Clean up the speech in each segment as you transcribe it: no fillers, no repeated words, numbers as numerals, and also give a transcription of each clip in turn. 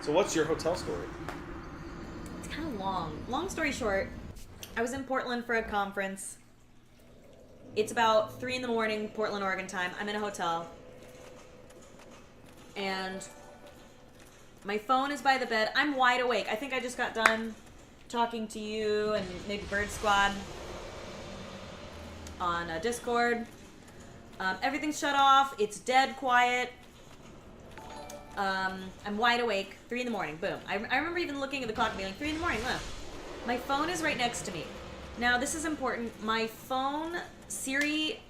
So what's your hotel story? It's kind of long. Long story short, I was in Portland for a conference. It's about 3 in the morning, Portland, Oregon time. I'm in a hotel. And my phone is by the bed. I'm wide awake. I think I just got done talking to you and maybe Bird Squad on Discord. Everything's shut off. It's dead quiet. I'm wide awake. 3 in the morning. Boom. I remember even looking at the clock and being like, 3 in the morning. Look. My phone is right next to me. Now, this is important. My phone, Siri...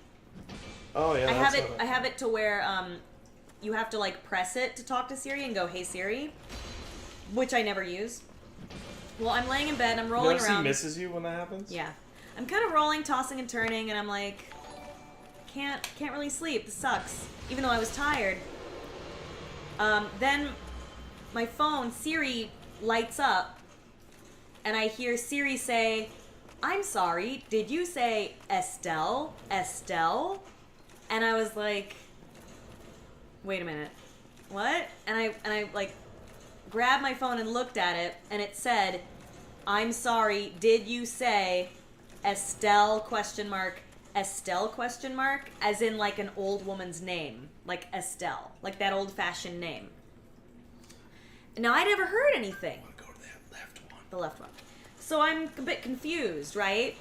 Oh, yeah. I have it to where you have to, like, press it to talk to Siri and go, hey, Siri. Which I never use. Well, I'm laying in bed. I'm rolling around. She misses you when that happens? Yeah. I'm kind of rolling, tossing and turning, and I'm like... Can't really sleep. This sucks. Even though I was tired. Then my phone, Siri, lights up, and I hear Siri say, I'm sorry, did you say Estelle? Estelle? And I was like, wait a minute, what? And I like grabbed my phone and looked at it, and it said, I'm sorry, did you say Estelle question mark? Estelle question mark, as in like an old woman's name, like Estelle, like that old-fashioned name. Now, I never heard anything. I want to go to that left one. The left one. So I'm a bit confused, right?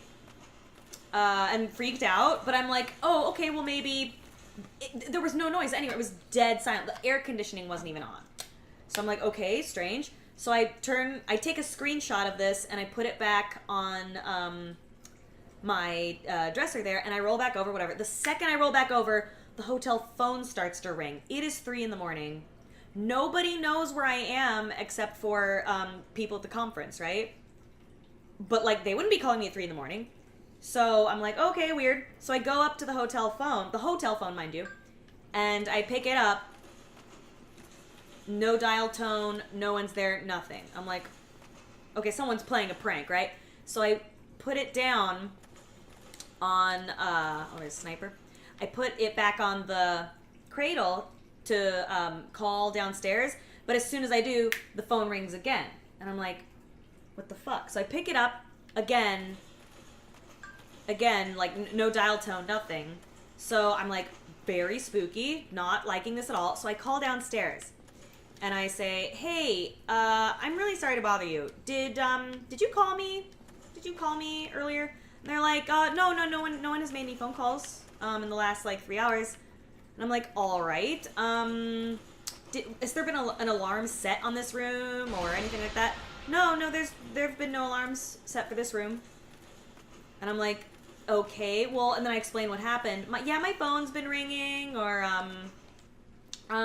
And freaked out, but I'm like, oh, okay, well maybe... there was no noise anywhere. It was dead silent. The air conditioning wasn't even on. So I'm like, okay, strange. So I take a screenshot of this, and I put it back on... my dresser there, and I roll back over, whatever. The second I roll back over, the hotel phone starts to ring. It is 3 in the morning. Nobody knows where I am except for people at the conference, right? But, like, they wouldn't be calling me at 3 in the morning. So I'm like, okay, weird. So I go up to the hotel phone, mind you, and I pick it up. No dial tone, no one's there, nothing. I'm like, okay, someone's playing a prank, right? So I put it down on, there's a sniper. I put it back on the cradle to call downstairs, but as soon as I do, the phone rings again. And I'm like, what the fuck? So I pick it up again, like no dial tone, nothing. So I'm like, very spooky, not liking this at all. So I call downstairs and I say, hey, I'm really sorry to bother you. Did you call me? Did you call me earlier? And they're like, no one has made any phone calls in the last like 3 hours. And I'm like, all right. Has there been an alarm set on this room or anything like that? No, there've been no alarms set for this room. And I'm like, okay, well, and then I explain what happened. My phone's been ringing, or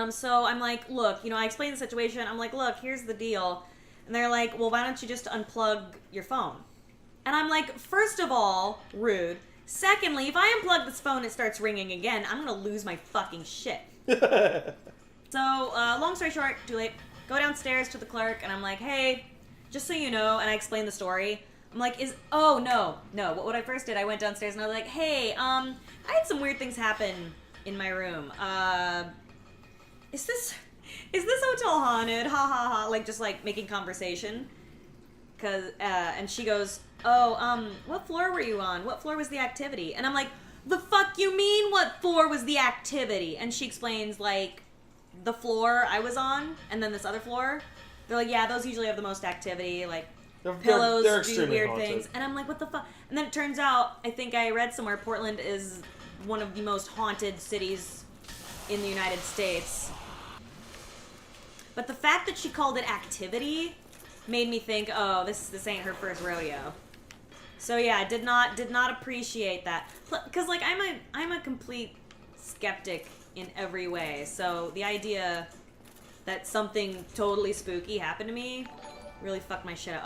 so I'm like, look, I explained the situation. I'm like, look, here's the deal. And they're like, well, why don't you just unplug your phone? And I'm like, first of all, rude. Secondly, if I unplug this phone, it starts ringing again, I'm going to lose my fucking shit. So, long story short, too late. Go downstairs to the clerk, and I'm like, hey, just so you know, and I explain the story. I'm like, no. What I first did, I went downstairs, and I was like, hey, I had some weird things happen in my room. Is this hotel haunted? Ha ha ha. Like, just like making conversation. And she goes, what floor were you on? What floor was the activity? And I'm like, the fuck you mean what floor was the activity? And she explains, like, the floor I was on, and then this other floor. They're like, yeah, those usually have the most activity, like, pillows do weird haunted things. And I'm like, what the fuck? And then it turns out, I think I read somewhere, Portland is one of the most haunted cities in the United States. But the fact that she called it activity made me think, oh, this ain't her first rodeo. So yeah, did not appreciate that. Because like I'm a complete skeptic in every way. So the idea that something totally spooky happened to me really fucked my shit up.